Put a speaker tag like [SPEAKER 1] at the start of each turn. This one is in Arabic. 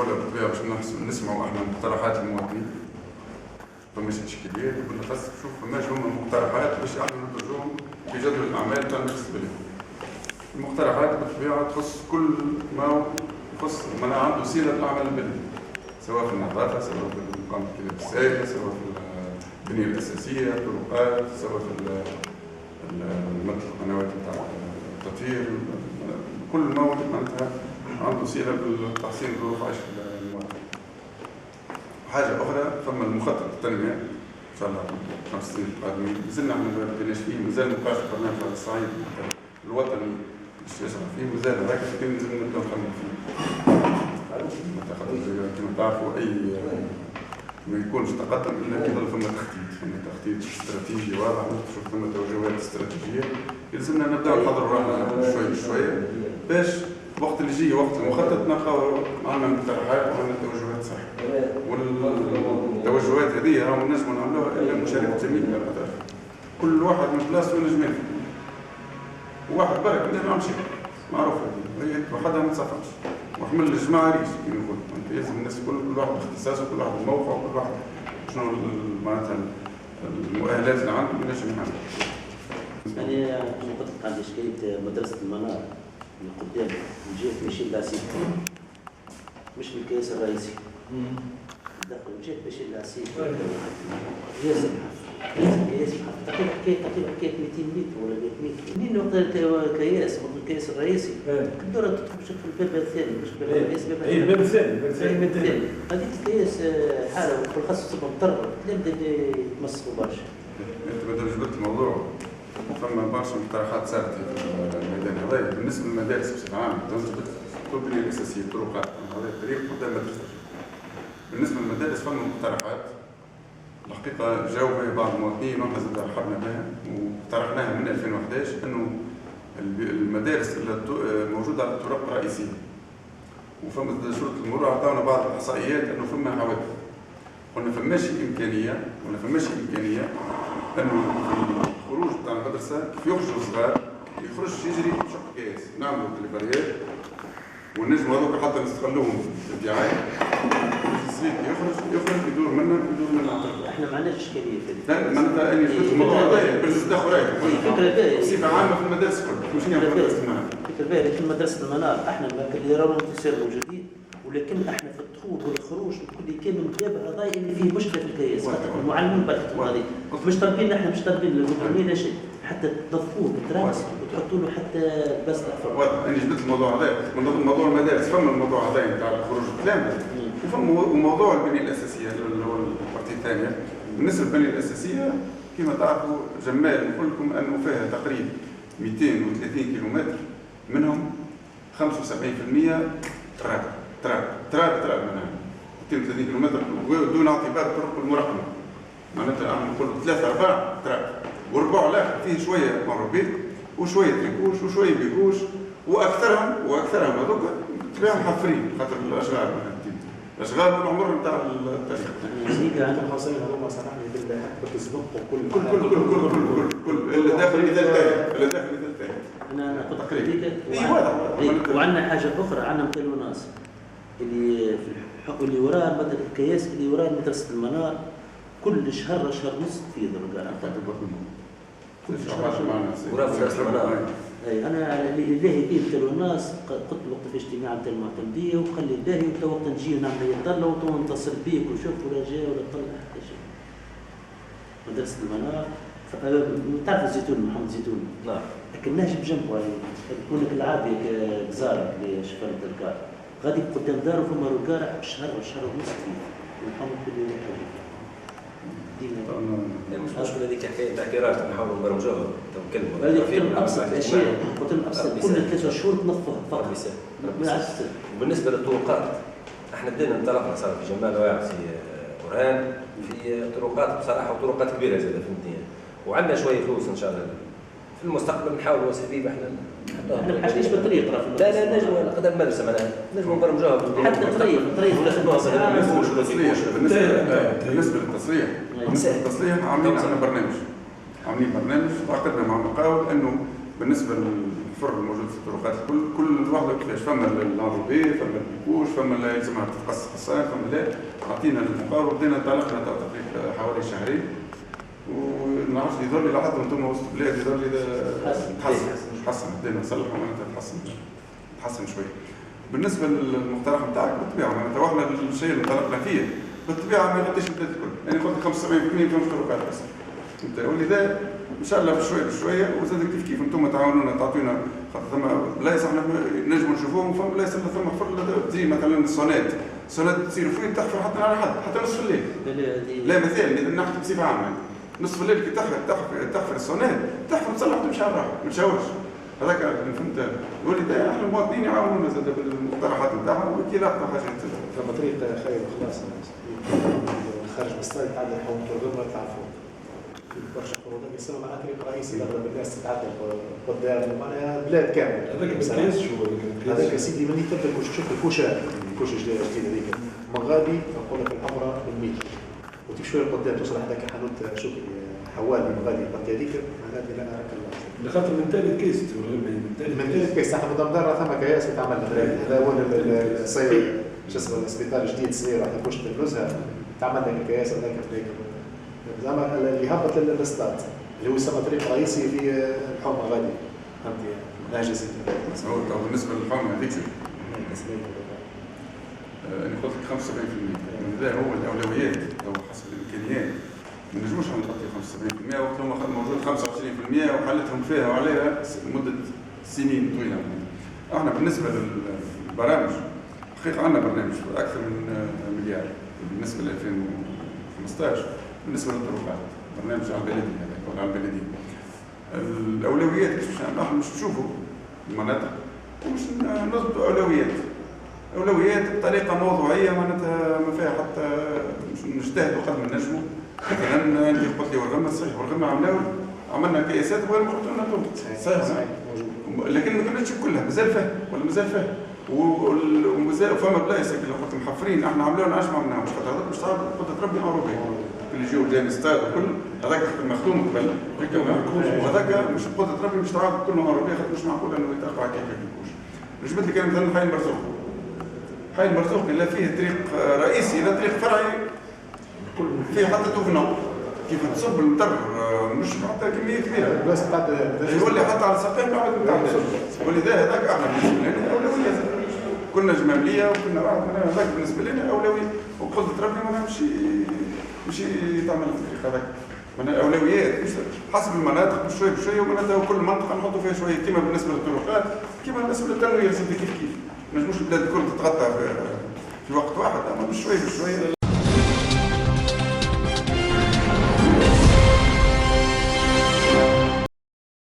[SPEAKER 1] جوله بالطبيعه باش نسمعوا احنا مقترحات المواطنين. فماش اشكاليه كنا خاص نشوف فماش هما مقترحات باش احنا ندرجوهم في جدول الاعمال تاع المجلس البلدي. المقترحات بالطبيعه تخص كل ما يخص من عنده صله بالاعمال البلدي، سواء في النظافه، سواء في مقام الكلاب السائله، سواء في البنيه الاساسيه، الطرقات، سواء في مثل القنوات نتاع التطهير، كل ما معناتها عنده صله بالتحسين ظروف عيش المواطن. حاجه اخرى ثم المخطط التنميه ان شاء الله 5 سنين القادمين مازلنا ما بديناش فيه، مازال مبقاش برنامج على الصعيد الوطني باش يشرح فيه، مازال هذاك كان لازم نبداو نخدموا فيه. كما تعرفوا اي ما يكونش تقدم الا كي يظل ثم تخطيط استراتيجي واضح، نشوف ثم توجهات استراتيجيه يلزمنا نبداو نحضروا روحنا شويه بشويه باش وقت اللي يجي وقت المخطط نلقاو عندنا مقترحات وعندنا توجهات صحيحه. والتوجهات هذه راهم نجموا نعملوها الا مشاركه جميع الاطراف، كل واحد من بلاصته ينجم ينفع. وواحد برك ما يعملش معروف هذه وحدها ما تصفقش وحمل الجماعه ريش كما يقولوا، انت يلزم الناس كل واحد باختصاصه، كل واحد بموقعه، وكل واحد شنو معناتها المؤهلات اللي عنده ينجم يعمل.
[SPEAKER 2] أنا قلت لك عندي إشكالية مدرسة المنار اللي قدام من جهة ميشيل لاسيب، مش من الكياس الرئيسي. دخل من جهة ميشيل لاسيب ياسر كياس تقريبا حكاية 200 متر ولا 100 متر. منين وقت الكياس الكياس الرئيسي تقدر تدخل بشكل الباب الثاني، مش الباب الرئيسي،
[SPEAKER 3] الباب الثاني.
[SPEAKER 2] هذيك الكياس حالة بالخاص مضطر يبدا يتمسكوا برشا.
[SPEAKER 1] انت بدل جبت الموضوع فما برشا مقترحات صارت في الميدان هذايا بالنسبه للمدارس بصفه عامه، البنيه الاساسيه، الطرقات، هذا الطريق قدام مدرسه. بالنسبه للمدارس فما مقترحات الحقيقه جاوا بها بعض المواطنين وحنا زاد رحبنا بها واقترحناها من 2011 انه المدارس موجوده على الطرق الرئيسيه وفما شرطه المرور عطاونا بعض الاحصائيات انه فما حوادث. قلنا فماش امكانيه انه الخروج بتاع المدرسه كيف يخرجوا صغار يخرج يجري يشق كياس، نعملوا تليفريات والنجم هذوك حتى نستغلوهم في الدعايه. السليك يخرج يدور منا
[SPEAKER 2] احنا ما عندناش اشكاليه في
[SPEAKER 1] لا معناتها اني فهمت الموضوع هذا بالنسبه لخوراك
[SPEAKER 2] فكره باهيه
[SPEAKER 1] بصفه عامه في المدارس كلها، مش هي في مدرسه المنار.
[SPEAKER 2] فكره باهيه في مدرسه المنار احنا اللي راهو انتصار جديد، ولكن احنا في الدخول والخروج الكل كامل الباب هذا اللي فيه مشكله في الكياس، المعلمين بركه هذه مش طالبين، احنا مش طالبين المعلمين لا شيء، حتى تنظفوه بالتراس وتحطوا له حتى بس
[SPEAKER 1] واضح اني جبت الموضوع هذا من ضمن موضوع المدارس. فما الموضوع هذا نتاع الخروج الكلام وفما موضوع البنيه الاساسيه اللي هو البارتي الثانيه. بالنسبه للبنيه الاساسيه كما تعرفوا جمال نقول لكم انه فيها تقريبا 230 كيلومتر منهم 75% تراب منها 230 كيلومتر دون اعتبار الطرق المرقمه، معناتها نقول 3-4 تراب والربع الاخر فيه شويه مربيط وشويه ريكوش وشويه بيكوش واكثرهم هذوك تبيعهم محفرين خاطر الاشغال الاشغال والعمر نتاع الطريق.
[SPEAKER 3] زيد عندنا خاصين هذوما صراحه بالحق بالسبق
[SPEAKER 1] كل اللي داخل مثال ثاني
[SPEAKER 2] انا قلت
[SPEAKER 1] تقريبا.
[SPEAKER 2] وعندنا حاجه اخرى، عندنا مثل وناس اللي وراء الكياس اللي وراء مدرسه المنار كل شهر ونص في درجه بتاعت البرلمان.
[SPEAKER 4] وراء مدرسه المنار.
[SPEAKER 2] اي انا اللي يبي مثل الناس قلت وقت في اجتماع نتاع المعتمديه وخلي الباهي وقت نجي نعمل يطلع ونتصل بيك وشوف ولا جاي ولا طلع حتى شيء. مدرسه المنار تعرف الزيتون محمد زيتون؟
[SPEAKER 4] نعم.
[SPEAKER 2] لكن نهج بجنبه يعني يكون لك العابي كزارك اللي شفرت الكار غادي قدام داره فما ركار شهر ونص فيه ونحاول كل يوم
[SPEAKER 4] مش مشكله هذيك حكايه تاع كراج نحاولوا نبرمجوها
[SPEAKER 2] هذه قلت لهم ابسط الاشياء، قلت لهم ابسط كل 3 شهور تنظفوها فقط.
[SPEAKER 4] وبالنسبه للطرقات احنا بدينا انطلقنا صار في جمال واعر في برهان في طرقات بصراحه وطرقات كبيره زاده في المدينه وعندنا شويه فلوس ان شاء الله في المستقبل نحاولوا سبيب احنا
[SPEAKER 2] ما حاجتيش بالطريق ترى
[SPEAKER 4] لا نجموا قدام المدرسه معناها نجموا نبرمجوها
[SPEAKER 2] حتى الطريق
[SPEAKER 1] بالنسبه للتصليح عاملين برنامج وعقدنا مع مقاول انه بالنسبه الفر الموجود في الطرقات كل واحده كيفاش، فما الانروبي، فما البيكوش، فما اللي يلزمها تتقص قصان، فما لا عطينا المقاول وبدينا انطلقنا تقريبا حوالي شهرين، ونعرفش يظل لي لحد انتم وسط البلاد يظل لي تحسن بدينا نصلح معناتها تحسن شوي. بالنسبه للمقترح نتاعك بالطبيعه معناتها واحنا الشيء اللي انطلقنا فيه بالطبيعه ما يغطيش البلاد الكل، يعني قلت 75% فيهم طرقات بس. ولذا ان شاء الله بشويه بشويه وزاد كيف انتم تعاونونا تعطينا خاطر ثم بلايص احنا نجموا نشوفوهم وفما بلايص اللي ثم حفر تجي مثلا السونات تصير فوق تحفر حتى على حد حتى نصف الليل. لا مثال اذا نحكي بصفه عامه نصف الليل كي تحفر السونات تحفر تصلح وتمشي على الراحه ما تشاورش. هذاك فهمت ولذا احنا المواطنين يعاونونا زاد بالمقترحات نتاعهم وكي لاحظوا حاجات.
[SPEAKER 3] فما طريقه خير خلاص خارج مستوى تعدل حول الغمره تاع فوق. برشا خروجات يصيروا معناها طريق رئيسي اغلب الناس تتعدى قدام معناها البلاد كامله.
[SPEAKER 5] هذاك بالكاس شو
[SPEAKER 3] هذاك سيدي ملي تبدا تشوف الكوشه جديده هذيك من غادي نقول لك الحمراء بالميل وتمشي شويه لقدام توصل حداك حانوت شوف حوالي من غادي البطيه هذيك معناتها لا اراك الله.
[SPEAKER 5] دخلت من ثالث كيس
[SPEAKER 3] من ثالث كيس احنا مدار ثم كياس تعمل هذا هو الصير شو اسمه السبيطار الجديد صغير احنا كوشه النزهه تعمل لك كياس هذاك زعما اللي هبط للاستاد اللي هو يسمى طريق رئيسي في الحومه غادي فهمتي نهج سيدي.
[SPEAKER 1] بالنسبه للحومه هذيك انا قلت لك 75% هذا هو الاولويات او حسب الامكانيات ما نجموش نغطي 75% وقت ما موجود 25% وحلتهم فيها وعليها مده سنين طويله. احنا بالنسبه للبرامج حقيقه عندنا برنامج اكثر من مليار بالنسبه ل 2015 بالنسبه للطرقات برنامج على البلدي هذاك ولا على البلدي. الاولويات احنا مش نشوفوا المناطق ومش نضبطوا اولويات بطريقه موضوعيه معناتها ما فيها حتى نجتهدوا قد ما نجموا. مثلا انت قلت لي والغمه صحيح والغمه عملنا كياسات وين قلت لنا صحيح لكن ما كناش كلها مازال فيها ولا مازال فيها ومازال فما بلايص اللي قلت محفرين احنا عملوا لنا عشان ما عملناهوش خاطر هذاك مش تعرف قلت ربي اوروبي اللي يجيو قدام الاستاد وكل هذاك مخدوم قبل وهذاك مش قدرة ربي مش تعرف كلهم اوروبي خاطر مش معقول انه يتقع كيف يكونش. جبت لك مثلا حي المرزوق لا فيه طريق رئيسي لا طريق فرعي فيه حتى توفنا كيف تصب المطر مش حتى كميه كبيره
[SPEAKER 3] بس
[SPEAKER 1] يولي حتى على الساقين بعد نتاع ولذا هذاك احنا بالنسبه لنا اولويه كنا جماليه وكنا واحد هذاك بالنسبه لنا اولويه وقدرة ربي ما مش تعمل الطريق هذاك من الاولويات حسب المناطق بشويه ومعناتها كل منطقه نحطوا فيها شويه كما بالنسبه للطرقات كما بالنسبه للتنوير كيف ما نجموش البلاد الكل تتغطى في وقت واحد اما بشويه